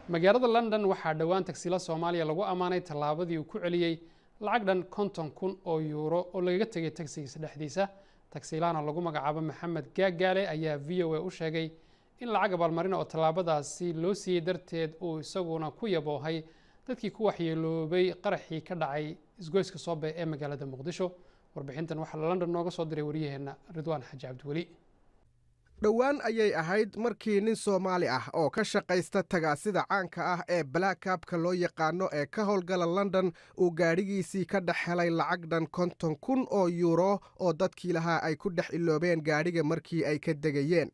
magaalada London waxaa dhawaan tagsila Soomaaliya lagu amaanay tallaabadii uu ku celiyay lacag dhan 50,000 oo euro oo laga tagay tagsiga saddexdiisa. Tagsilaana lagu magacaabo Maxamed Gaagaale ayaa VOA u sheegay in lacag abaalmarin oo tallaabadaasi loo siiyay darteed uu isaguna ku yaboohay dadkii ku waxyeeloobay qaraxii ka dhacay isgoyska Soobe ee magaalada Muqdisho. Warbixintan waxaa London nooga soo diray wariyaheena Ridwaan Xaaji Cabdiweli. dhowaan ayay ahayd markii nin Soomaali ah oo ka shaqaysta tagaasida caanka ah ee Black Cab-ka loo yaqaano ee ka howlgala London uu gaadhigiisii ka dhex helay lacag dhan 50,000 oo euro oo dadkii lahaa ay ku dhex iloobeen gaadhiga markii ay ka degayeen.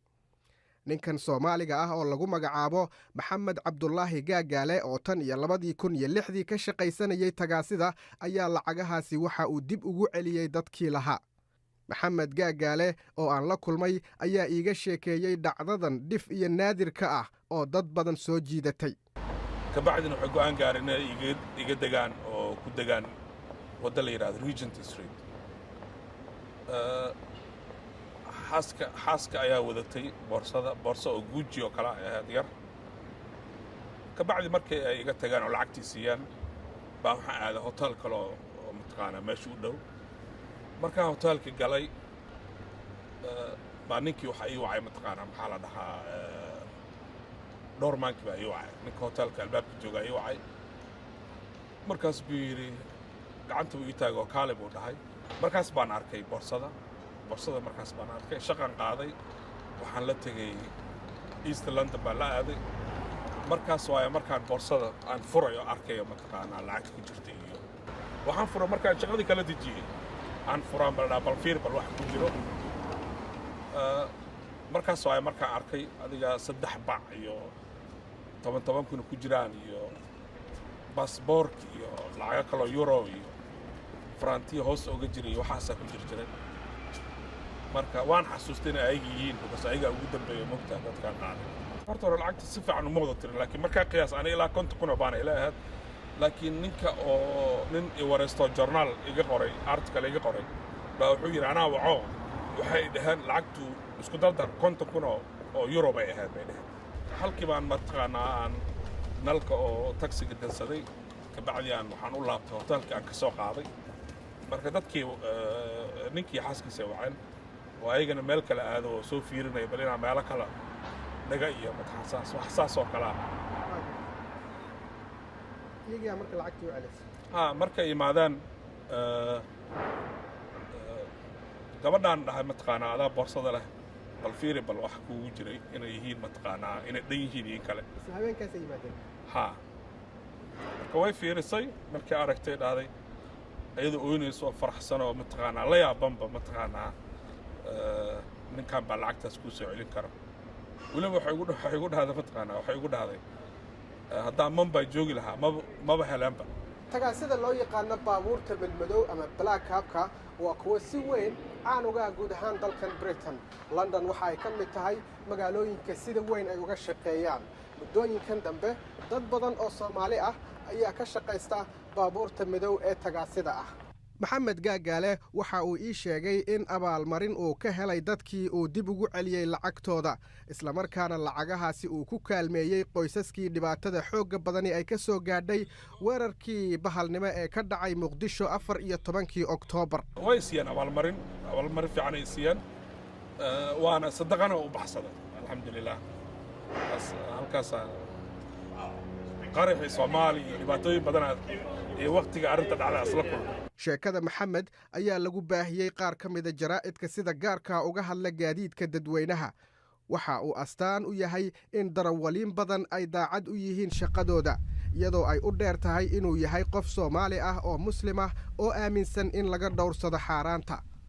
ninkan Soomaaliga ah oo lagu magacaabo Maxamed Cabdullaahi Gaagaale oo tan iyo 2006 ka shaqaysanayay tagaasida ayaa lacagahaasi waxa uu dib ugu celiyay dadkii lahaa. Maxamed Gaagaale oo aan la kulmay ayaa iiga sheekeeyay dhacdadan dhif iyo naadir ka ah oo dad badan soo jiidatay. kabacdina waxay go'aan gaareen inay iga degaan oo ku degaan wadda la yiraahdo Regent Street. xaaska ayaa wadatay boorso oo Gucci oo kala ahayd yar. kabacdi markay ay iga tagaan oo lacagtii siiyaan baa waxaan aaday hotel kale oo mataqaanaa meesha u dhow. markaan hotelka galay baa ninkii waxa ii wacay mataqaanaa maxaa la dhahaa doormaankii baa ii wacay ninka hotelka albaabka jooga ii wacay. markaas buu yidhi gacanta buu ii taagay oo kaale buu dhahay. markaas baan arkay boorsada markaas baan arkay shaqan qaaday waxaan la tegay East London baan la aaday. markaas waayo markaan boorsada aan furayo arkayo mataqaanaa lacag ku jirta iyo waxaan furo markaan shaqadii kala dejiyay aan furaan bal fiir bal wax ku jiro. markaas waayo markaan arkay adiga 3 bac iyo 10 kun ku jiraan iyo passport iyo lacag kale euro iyo franti hoos uga jiray waxaas ku jiray. marka waan xasuustay in ay yihiin because ayaga ugu dambeeyay moogta dadka qaaday. horta lacagta si fiican uma wada tirin laakiin marka qiyaas aniga ilaa 50 kun baan ilaahay laakiin ninka oo nin wareesto journal iga qoray article iga qoray baa wuxuu yiri anaa waco waxay dhahan lacagtu isku dardar 50 kun oo euro bay ahayd bay dhahan. halkii baan mataqaanaa aan nalka oo taxiga dansaday kabacdi aan waxaan u laabtay hotelka aan ka soo qaaday. marka dadkii ninkii xaaskiisa waceen oo ayagana meel kale aado oo soo fiirinay bal inaan meel kale naga iyo matxasaas wax saas oo kala iyaga marka lacagtu u celisay markay imaadaan gabadhan dhahay mataqaanaa adaa boorsada leh bal fiiri bal wax kuugu jiray inay yihiin mataqaanaa inay dhan yihiin iyo kale isla habeenkaas ay yimaadeen marka way fiirisay markii aragtay dhahday iyadoo ooynayso oo faraxsan oo mataqaanaa la yaabanba mataqaanaa ninkan baa lacagtaas ku soo celin kara. weliba waxay igu dhahday mataqaanaa waxay igu dhahday haddaa Mumbai joogi lahaa maba helaanba. tagaasida loo yaqaano baabuurta madmadow ama Black Cab-ka waa kuwa si weyn caan uga guud ahaan dalkan Britain. London waxa ay ka mid tahay magaalooyinka sida weyn ay uga shaqeeyaan. muddooyinkan dambe dad badan oo Soomaali ah ayaa ka shaqaysta baabuurta madow ee tagaasida ah. Maxamed Gaagaale waxa uu ii sheegay in abaalmarin uu ka helay dadkii uu dib ugu celiyay lacagtooda isla markaana lacagahaasi uu ku kaalmeeyay qoysaskii dhibaatada xoogga badani ay ka soo gaadhay weerarkii bahalnimo ee ka dhacay Muqdisho 14 Oktoobar. way siiyeen abaalmarin fiican ay siiyeen waana sadaqana u baxsaday alxamdulillaah. halkaas qaraxii Soomaaliya dhibaatooyin badan ee waqtiga arrinta dhacday asla kulmay. sheekada Maxamed ayaa lagu baahiyay qaar ka mid ah jaraa'idka sida gaarka uga hadla gaadiidka dadweynaha. waxa uu astaan u yahay in darawaliin badan ay daacad u yihiin shaqadooda iyadoo ay u dheer tahay inuu yahay qof Soomaali ah oo muslim ah oo aaminsan in laga dhowrsado xaaraanta.